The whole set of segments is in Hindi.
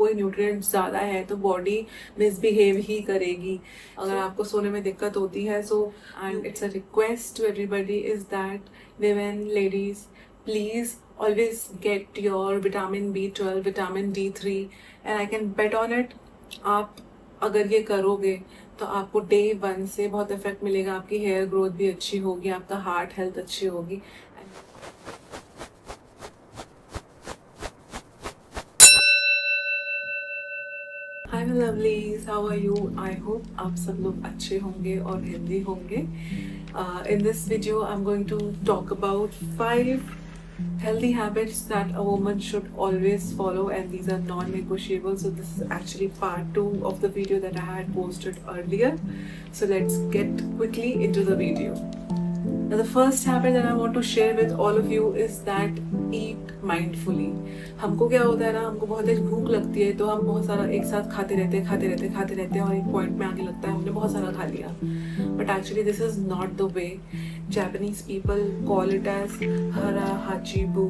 कोई न्यूट्रिएंट्स ज़्यादा है तो बॉडी मिसबिहेव ही करेगी अगर आपको सोने में दिक्कत होती है. So and it's a request to everybody is that women, ladies, please always get your vitamin B12, vitamin D3 and I can bet on it. आप अगर ये करोगे तो आपको डे 1 से बहुत इफेक्ट मिलेगा. आपकी हेयर ग्रोथ भी अच्छी होगी, आपका हार्ट हेल्थ अच्छी होगी. Hi my lovelies, how are you? I hope आप सब लोग अच्छे होंगे और हेल्दी होंगे. In this video, I'm going to talk about 5 healthy habits that a woman should always follow, and these are non-negotiable. So this is actually part 2 of the video that I had posted earlier. So let's get quickly into the video. Now the first habit that I want to share with all of you is that eat mindfully. हमको क्या होता है ना, हमको बहुत तेज भूख लगती है तो हम बहुत सारा एक साथ खाते रहते हैं और एक पॉइंट में आगे लगता है हमने बहुत सारा खा लिया. But actually this is not the way. Japanese people call it as hara hachibu.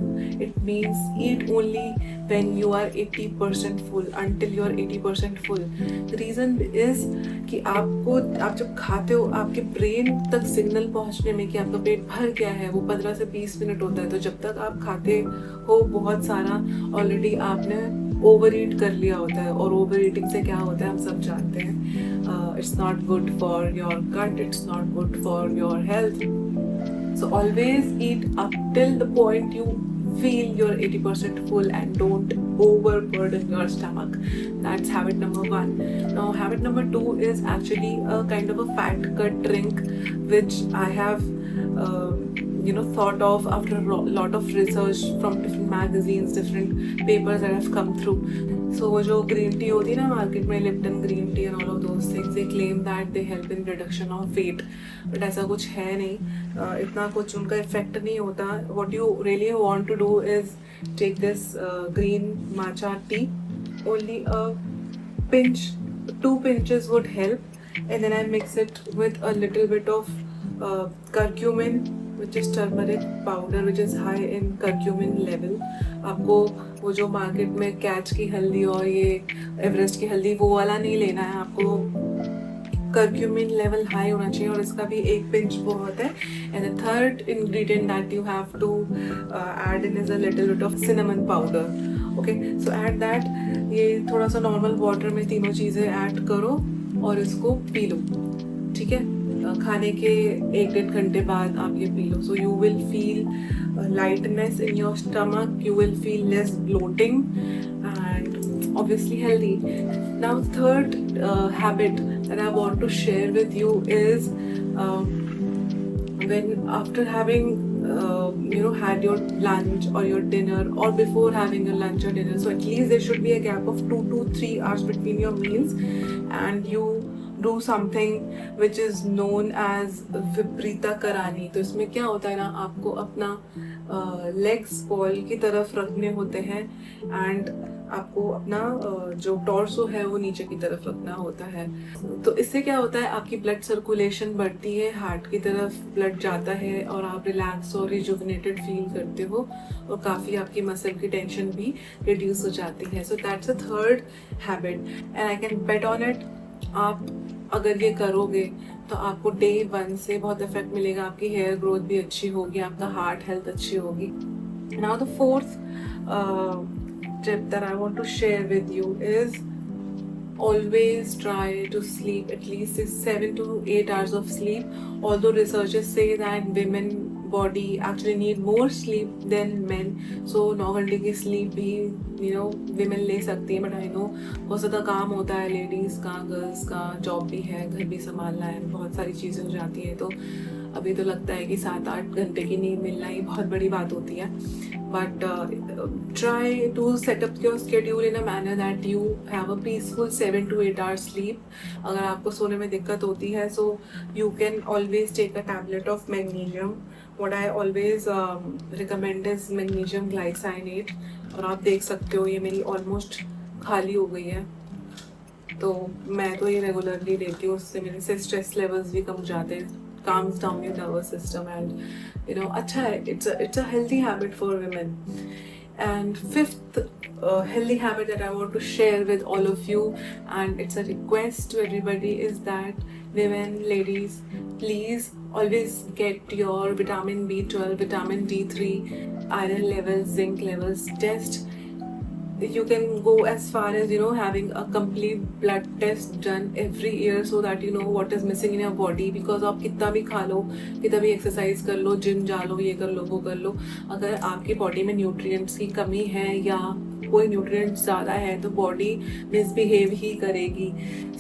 It means eat only when you are 80% full, until you are 80% full. The reason is कि आप जब खाते हो आपके ब्रेन तक सिग्नल पहुंचने में कि आपका पेट भर गया है वो 15 से 20 मिनट होता है. तो जब तक आप खाते हो बहुत सारा ऑलरेडी आपने ओवर ईट कर लिया होता है, और ओवर ईटिंग से क्या होता है हम सब जानते हैं. It's not good for your gut, it's not good for your health. So always eat up till the point you feel you're 80% full and don't overburden your stomach. That's habit number 1. Now habit number 2 is actually a kind of a fat cut drink which I have thought of after a lot of research from different magazines, different papers that have come through. So वो जो green tea होती है ना मार्केट में, Lipton green tea and all of those things, they claim that they help in reduction of weight, but ऐसा कुछ है नहीं. इतना कुछ उनका इफेक्ट नहीं होता. What you really want to do is take this green matcha tea, only a pinch, 2 pinches would help, and then I mix it with a little bit of curcumin, which is turmeric powder, which is high in curcumin level. आपको वो जो मार्केट में कैच की हल्दी और ये एवरेस्ट की हल्दी वो वाला नहीं लेना है. आपको curcumin level हाई होना चाहिए और इसका भी 1 पिंच बहुत है. And the third ingredient that you have to add in is a little bit of cinnamon powder. Okay, so add that. ये थोड़ा सा नॉर्मल वाटर में तीनों चीज़ें ऐड करो और इसको पी लो. ठीक है, खाने के 1-1.5 घंटे बाद आप ये P low. So you will feel lightness in your stomach, you will feel less bloating and obviously healthy. Now third habit that I want to share with you is when after having had your lunch or your dinner, or before having your lunch or dinner, so at least there should be a gap of 2 to 3 hours between your meals, and you do something which is known as विपरीता करानी. तो इसमें क्या होता है ना, आपको अपना लेग्स बॉल की तरफ रखने होते हैं एंड आपको अपना जो टॉर्सो है वो नीचे की तरफ रखना होता है. तो इससे क्या होता है, आपकी ब्लड सर्कुलेशन बढ़ती है, हार्ट की तरफ ब्लड जाता है और आप रिलैक्स और रिजुविनेटेड फील करते हो और काफ़ी आपकी मसल की टेंशन भी रिड्यूस हो जाती है. So that's a third habit and I can bet on it. आप अगर ये करोगे तो आपको डे 1 से बहुत इफेक्ट मिलेगा. आपकी हेयर ग्रोथ भी अच्छी होगी, आपका हार्ट हेल्थ अच्छी होगी. Now the fourth tip that I want to share with you is always try to sleep at least 7 to 8 hours of sleep. Although researchers say that women body actually need more sleep than men, so 9 घंटे की sleep भी women ले सकती है. बट आई नो बहुत ज़्यादा काम होता है लेडीज़ का, गर्ल्स का, जॉब भी है, घर भी संभालना है, बहुत सारी चीज़ें हो जाती हैं. तो अभी तो लगता है कि 7-8 घंटे की नींद मिलना ही बहुत बड़ी बात होती है. But try to set up your schedule in a manner that you have a peaceful 7 to 8 hours sleep. अगर आपको सोने में दिक्कत होती है, so you can always take a tablet of magnesium. What I always recommend is magnesium glycinate. और आप देख सकते हो ये मेरी ऑलमोस्ट खाली हो गई है, तो मैं तो ये रेगुलरली लेती हूँ. उससे मेरे स्ट्रेस लेवल्स भी कम हो जाते हैं, calms down your nervous system, and अच्छा है. It's a healthy habit for women. And fifth fifth healthy habit that I want to share with all of you, and it's a request to everybody, is that women, ladies, please always get your vitamin B12, vitamin D3, iron levels, zinc levels test. You can go as far as having a complete blood test done every year, so that you know what is missing in your body. Because आप कितना भी खा लो, कितना भी एक्सरसाइज कर लो, जिम जा लो, ये कर लो, वो कर लो, अगर आपकी बॉडी में न्यूट्रिएंट्स की कमी है या कोई न्यूट्रिएंट्स ज़्यादा है तो बॉडी मिसबिहेव ही करेगी.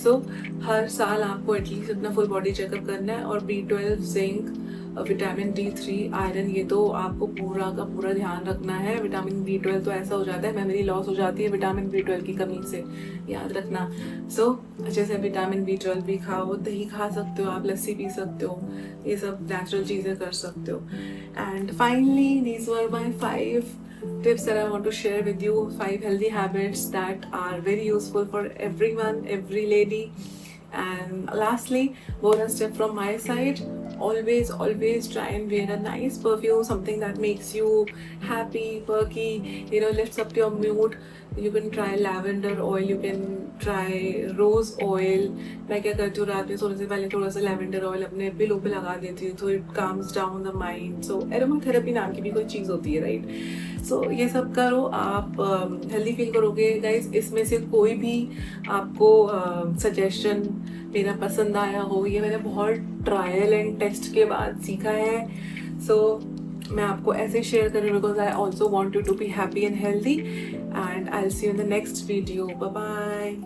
सो हर साल आपको एटलीस्ट अपना फुल बॉडी चेकअप करना है. और B12, zinc, vitamin D3, iron, ये तो आपको पूरा का पूरा ध्यान रखना है. विटामिन B12 तो ऐसा हो जाता है, मेमोरी लॉस हो जाती है विटामिन B12 की कमी से, याद रखना. सो अच्छे से विटामिन B12 भी खाओ. दही खा सकते हो आप, लस्सी पी सकते हो, ये सब नेचुरल चीज़ें कर सकते हो. And finally these were my 5 tips that I want to share with you, 5 healthy habits that are very useful for everyone, every lady. And lastly, bonus tip from my side, always try and wear a nice perfume, something that makes you happy, perky, lifts up your mood. You can try lavender oil, you can try rose oil. मैं क्या करती हूँ, रात में सोने से पहले थोड़ा सा लैवेंडर ऑयल अपने पिलो पे लगा देती हूँ, तो it calms down the mind. So aromatherapy नाम की भी कोई चीज़ होती है, राइट? सो ये सब करो, आप हेल्दी फील करोगे. गाइज, इसमें से कोई भी आपको सजेशन मेरा पसंद आया हो, ये मैंने बहुत ट्रायल एंड टेस्ट के बाद सीखा है. सो मैं आपको ऐसे शेयर कर रही हूँ because I also want you to be happy and healthy. And I will see you in the next video. Bye bye.